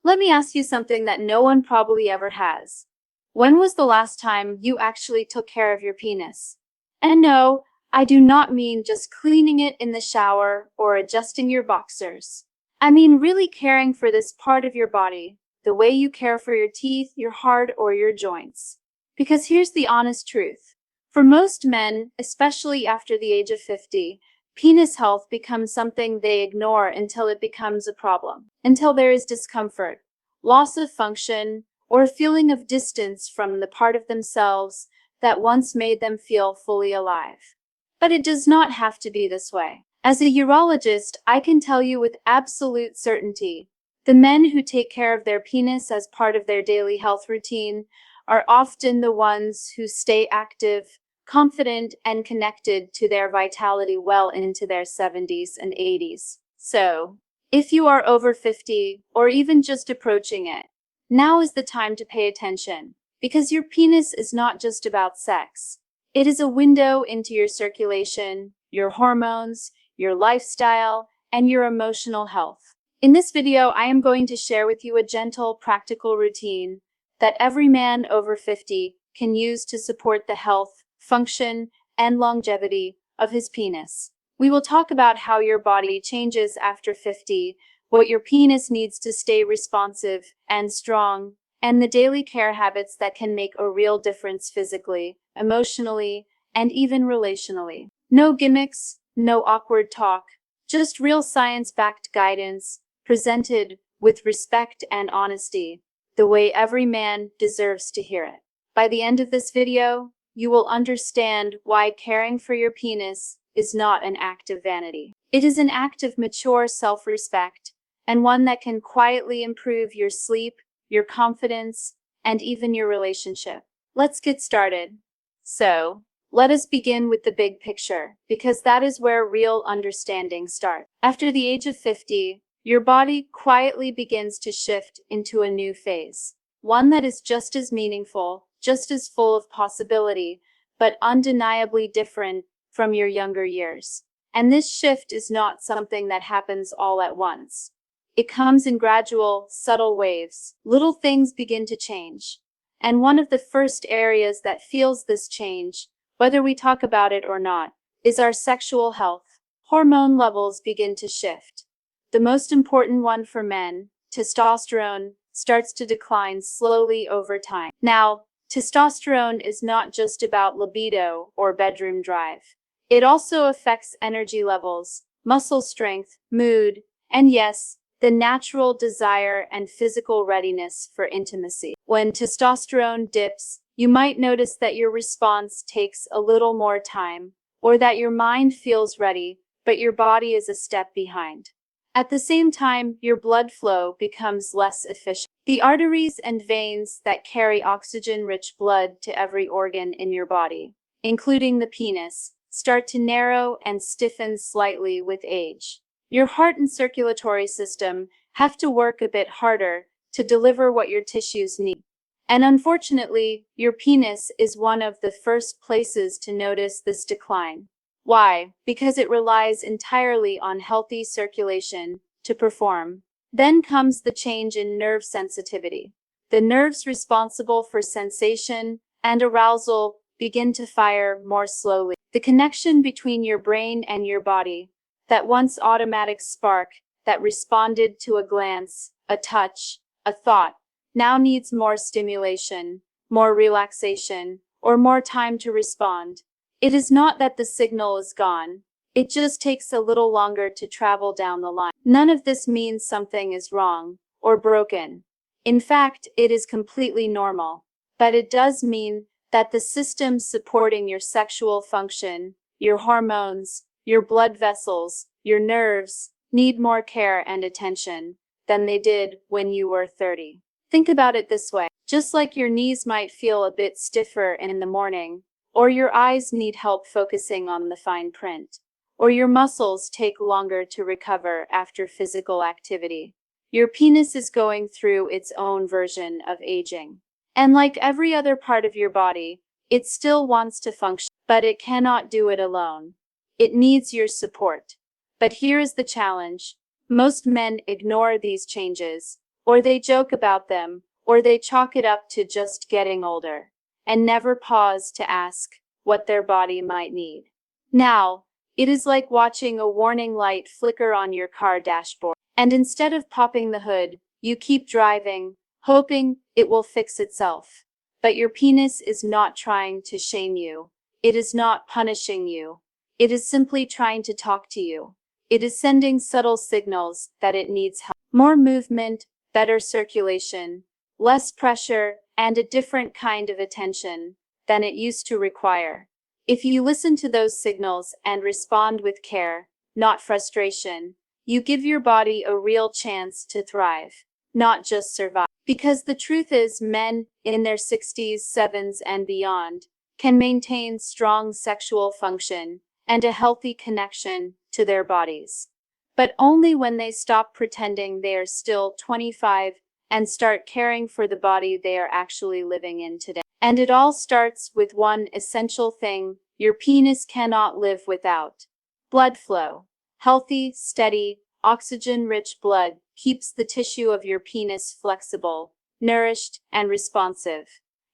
Let me ask you something that no one probably ever has. When was the last time you actually took care of your penis? And no, I do not mean just cleaning it in the shower or adjusting your boxers. I mean really caring for this part of your body, the way you care for your teeth, your heart, or your joints. Because here's the honest truth. For most men, especially after the age of 50, penis health becomes something they ignore until it becomes a problem, until there is discomfort, loss of function, or a feeling of distance from the part of themselves that once made them feel fully alive. But it does not have to be this way. As a urologist, I can tell you with absolute certainty, the men who take care of their penis as part of their daily health routine are often the ones who stay active, confident, and connected to their vitality well into their 70s and 80s. So, if you are over 50 or even just approaching it, now is the time to pay attention, because your penis is not just about sex. It is a window into your circulation, your hormones, your lifestyle, and your emotional health. In this video, I am going to share with you a gentle, practical routine that every man over 50 can use to support the health, function, and longevity of his penis. We will talk about how your body changes after 50, what your penis needs to stay responsive and strong, and the daily care habits that can make a real difference physically, emotionally, and even relationally. No gimmicks, no awkward talk, just real science-backed guidance presented with respect and honesty, the way every man deserves to hear it. By the end of this video, you will understand why caring for your penis is not an act of vanity. It is an act of mature self-respect, and one that can quietly improve your sleep, your confidence, and even your relationship. Let's get started. So, let us begin with the big picture, because that is where real understanding starts. After the age of 50, your body quietly begins to shift into a new phase, one that is just as meaningful, just as full of possibility, but undeniably different from your younger years. And this shift is not something that happens all at once. It comes in gradual, subtle waves. Little things begin to change. And one of the first areas that feels this change, whether we talk about it or not, is our sexual health. Hormone levels begin to shift. The most important one for men, testosterone, starts to decline slowly over time. Now, testosterone is not just about libido or bedroom drive. It also affects energy levels, muscle strength, mood, and yes, the natural desire and physical readiness for intimacy. When testosterone dips, you might notice that your response takes a little more time, or that your mind feels ready, but your body is a step behind. At the same time, your blood flow becomes less efficient. The arteries and veins that carry oxygen-rich blood to every organ in your body, including the penis, start to narrow and stiffen slightly with age. Your heart and circulatory system have to work a bit harder to deliver what your tissues need. And unfortunately, your penis is one of the first places to notice this decline. Why? Because it relies entirely on healthy circulation to perform. Then comes the change in nerve sensitivity. The nerves responsible for sensation and arousal begin to fire more slowly. The connection between your brain and your body, that once automatic spark that responded to a glance, a touch, a thought, now needs more stimulation, more relaxation, or more time to respond. It is not that the signal is gone. It just takes a little longer to travel down the line. None of this means something is wrong or broken. In fact, it is completely normal. But it does mean that the systems supporting your sexual function, your hormones, your blood vessels, your nerves, need more care and attention than they did when you were 30. Think about it this way. Just like your knees might feel a bit stiffer in the morning, or your eyes need help focusing on the fine print, or your muscles take longer to recover after physical activity, your penis is going through its own version of aging. And like every other part of your body, it still wants to function, but it cannot do it alone. It needs your support. But here is the challenge. Most men ignore these changes, or they joke about them, or they chalk it up to just getting older, and never pause to ask what their body might need. Now, it is like watching a warning light flicker on your car dashboard, and instead of popping the hood, you keep driving, hoping it will fix itself. But your penis is not trying to shame you. It is not punishing you. It is simply trying to talk to you. It is sending subtle signals that it needs help. More movement, better circulation, less pressure, and a different kind of attention than it used to require. If you listen to those signals and respond with care, not frustration, you give your body a real chance to thrive, not just survive. Because the truth is, men in their 60s, 70s, and beyond can maintain strong sexual function and a healthy connection to their bodies. But only when they stop pretending they are still 25 and start caring for the body they are actually living in today. And it all starts with one essential thing your penis cannot live without: blood flow. Healthy, steady, oxygen-rich blood keeps the tissue of your penis flexible, nourished, and responsive.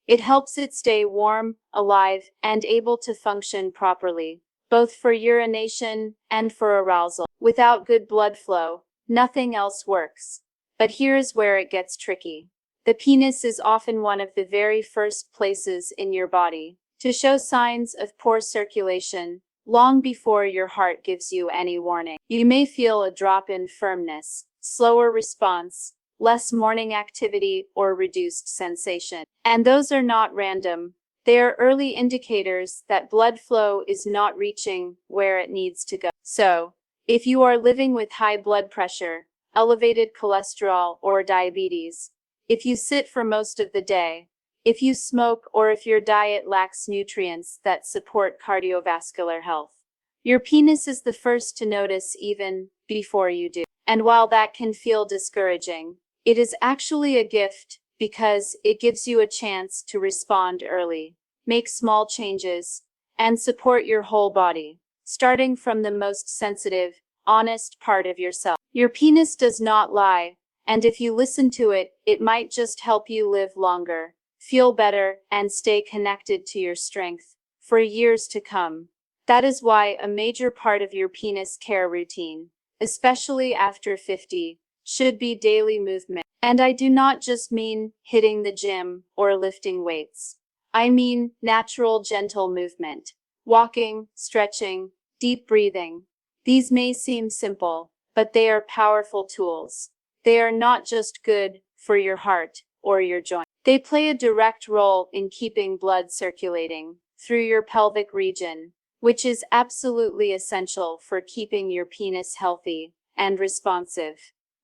It helps it stay warm, alive, and able to function properly, both for urination and for arousal. Without good blood flow, nothing else works. But here's where it gets tricky. The penis is often one of the very first places in your body to show signs of poor circulation, long before your heart gives you any warning. You may feel a drop in firmness, slower response, less morning activity, or reduced sensation. And those are not random. They are early indicators that blood flow is not reaching where it needs to go. So, if you are living with high blood pressure, elevated cholesterol, or diabetes, if you sit for most of the day, if you smoke, or if your diet lacks nutrients that support cardiovascular health, your penis is the first to notice even before you do. And while that can feel discouraging, it is actually a gift because it gives you a chance to respond early, make small changes, and support your whole body, starting from the most sensitive, honest part of yourself. Your penis does not lie, and if you listen to it, it might just help you live longer, feel better, and stay connected to your strength for years to come. That is why a major part of your penis care routine, especially after 50, should be daily movement. And I do not just mean hitting the gym or lifting weights. I mean natural, gentle movement, walking, stretching, deep breathing. These may seem simple, but they are powerful tools. They are not just good for your heart or your joint. They play a direct role in keeping blood circulating through your pelvic region, which is absolutely essential for keeping your penis healthy and responsive.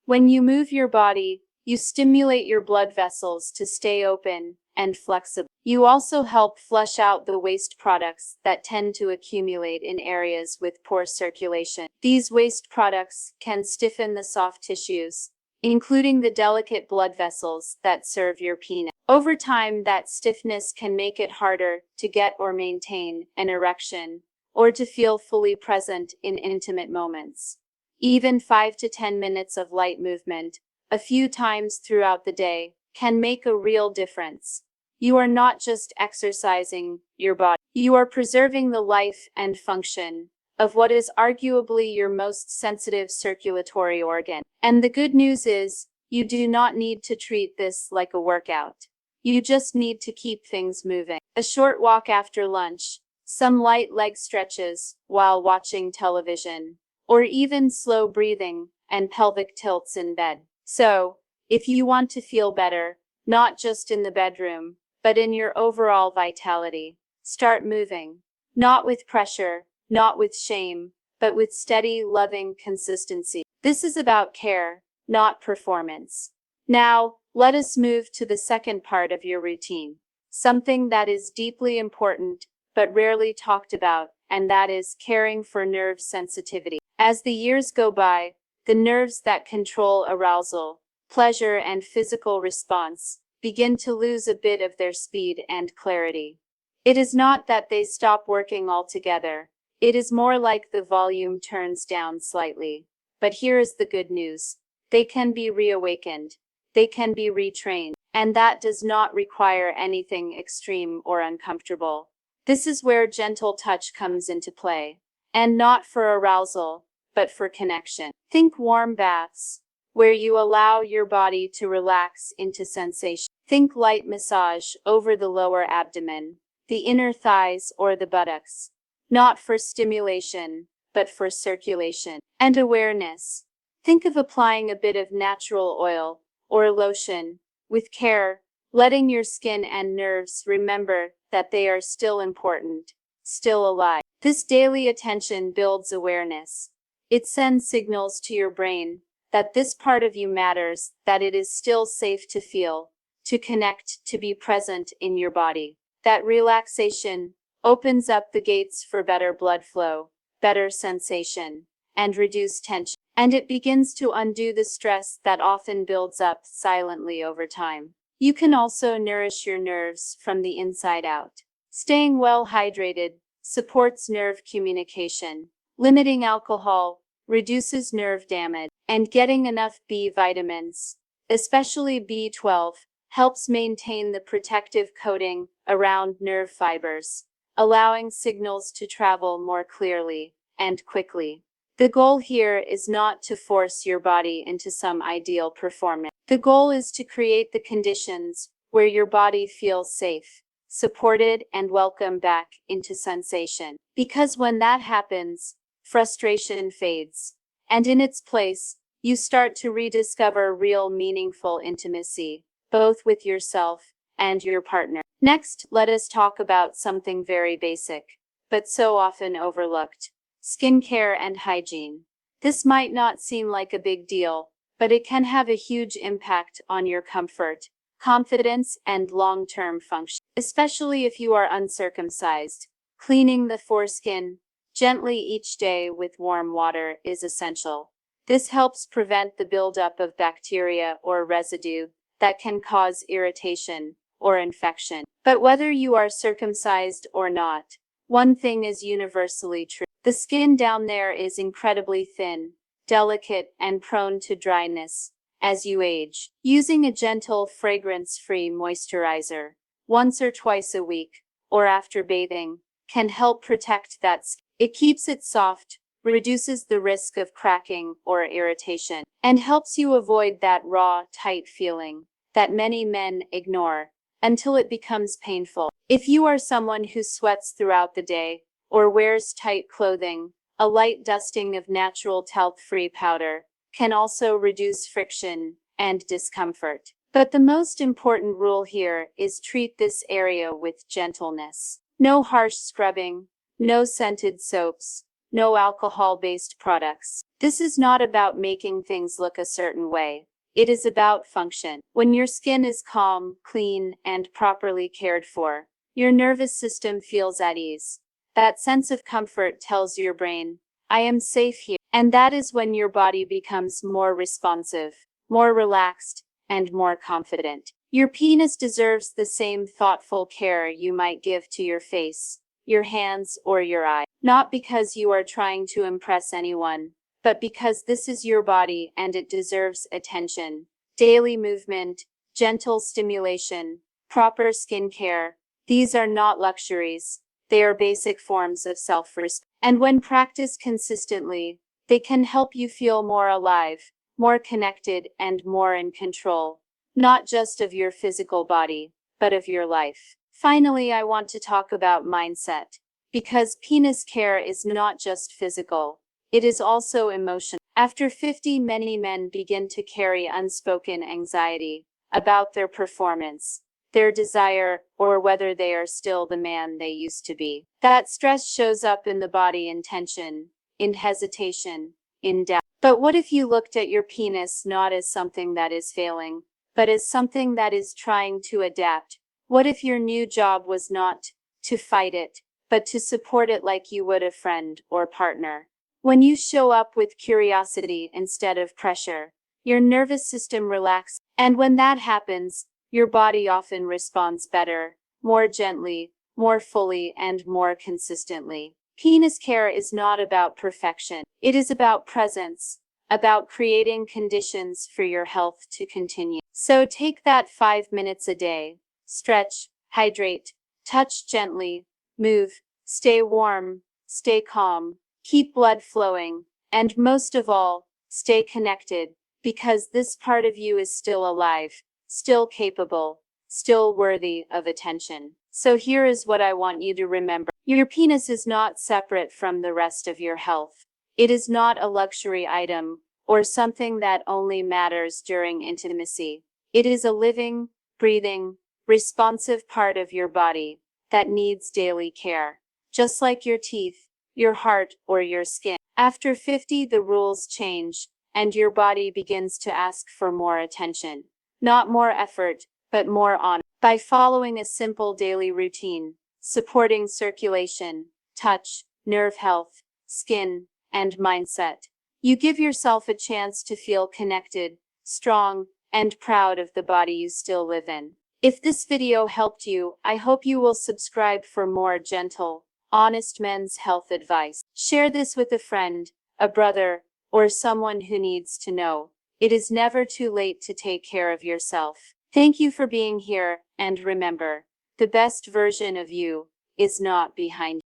When you move your body, you stimulate your blood vessels to stay open and flexible. You also help flush out the waste products that tend to accumulate in areas with poor circulation. These waste products can stiffen the soft tissues, including the delicate blood vessels that serve your penis. Over time, that stiffness can make it harder to get or maintain an erection, or to feel fully present in intimate moments. Even 5 to 10 minutes of light movement, a few times throughout the day, can make a real difference. You are not just exercising your body, you are preserving the life and function of what is arguably your most sensitive circulatory organ. And the good news is, you do not need to treat this like a workout. You just need to keep things moving. A short walk after lunch, some light leg stretches while watching television, or even slow breathing and pelvic tilts in bed. So, if you want to feel better, not just in the bedroom, but in your overall vitality, start moving. Not with pressure, not with shame, but with steady, loving consistency. This is about care, not performance. Now, let us move to the second part of your routine, something that is deeply important but rarely talked about, and that is caring for nerve sensitivity. As the years go by, the nerves that control arousal, pleasure, and physical response begin to lose a bit of their speed and clarity. It is not that they stop working altogether. It is more like the volume turns down slightly. But here is the good news. They can be reawakened. they can be retrained, and that does not require anything extreme or uncomfortable. This is where gentle touch comes into play, and not for arousal, but for connection. Think warm baths, where you allow your body to relax into sensation. Think light massage over the lower abdomen, the inner thighs, or the buttocks, not for stimulation, but for circulation and awareness. Think of applying a bit of natural oil or lotion with care, letting your skin and nerves remember that they are still important, still alive. This daily attention builds awareness. It sends signals to your brain that this part of you matters, that it is still safe to feel, to connect, to be present in your body. That relaxation opens up the gates for better blood flow, better sensation, and reduced tension. And it begins to undo the stress that often builds up silently over time. You can also nourish your nerves from the inside out. Staying well hydrated supports nerve communication. Limiting alcohol reduces nerve damage, and getting enough B vitamins, especially B12, helps maintain the protective coating around nerve fibers, allowing signals to travel more clearly and quickly. The goal here is not to force your body into some ideal performance. The goal is to create the conditions where your body feels safe, supported, and welcome back into sensation. Because when that happens, frustration fades, and in its place, you start to rediscover real meaningful intimacy, both with yourself and your partner. Next, let us talk about something very basic, but so often overlooked: skincare and hygiene. This might not seem like a big deal, but it can have a huge impact on your comfort, confidence, and long-term function. Especially if you are uncircumcised, cleaning the foreskin gently each day with warm water is essential. This helps prevent the buildup of bacteria or residue that can cause irritation or infection. But whether you are circumcised or not, one thing is universally true: the skin down there is incredibly thin, delicate, and prone to dryness as you age. Using a gentle, fragrance-free moisturizer once or twice a week, or after bathing, can help protect that skin. It keeps it soft, reduces the risk of cracking or irritation, and helps you avoid that raw, tight feeling that many men ignore until it becomes painful. If you are someone who sweats throughout the day or wears tight clothing, a light dusting of natural talc-free powder can also reduce friction and discomfort. But the most important rule here is treat this area with gentleness. No harsh scrubbing, no scented soaps, no alcohol-based products. This is not about making things look a certain way. It is about function. When your skin is calm, clean, and properly cared for, your nervous system feels at ease. That sense of comfort tells your brain, I am safe here. And that is when your body becomes more responsive, more relaxed, and more confident. Your penis deserves the same thoughtful care you might give to your face, your hands, or your eye. Not because you are trying to impress anyone, but because this is your body and it deserves attention. Daily movement, gentle stimulation, proper skincare, these are not luxuries. They are basic forms of self-respect. And when practiced consistently, they can help you feel more alive, more connected, and more in control, not just of your physical body, but of your life. Finally, I want to talk about mindset, because penis care is not just physical, it is also emotional. After 50, many men begin to carry unspoken anxiety about their performance, their desire, or whether they are still the man they used to be. That stress shows up in the body in tension, in hesitation, in doubt. But what if you looked at your penis not as something that is failing, but as something that is trying to adapt? What if your new job was not to fight it, but to support it like you would a friend or partner? When you show up with curiosity instead of pressure, your nervous system relaxes, and when that happens, your body often responds better, more gently, more fully, and more consistently. Penis care is not about perfection. It is about presence, about creating conditions for your health to continue. So take that 5 minutes a day. Stretch, hydrate, touch gently, move, stay warm, stay calm, keep blood flowing, and most of all, stay connected, because this part of you is still alive, still capable, still worthy of attention. So here is what I want you to remember. Your penis is not separate from the rest of your health. It is not a luxury item or something that only matters during intimacy. It is a living, breathing, responsive part of your body that needs daily care, just like your teeth, your heart, or your skin. After 50, the rules change, and your body begins to ask for more attention. Not more effort, but more honor. By following a simple daily routine, supporting circulation, touch, nerve health, skin, and mindset, you give yourself a chance to feel connected, strong, and proud of the body you still live in. If this video helped you, I hope you will subscribe for more gentle, honest men's health advice. Share this with a friend, a brother, or someone who needs to know. It is never too late to take care of yourself. Thank you for being here, and remember, the best version of you is not behind you.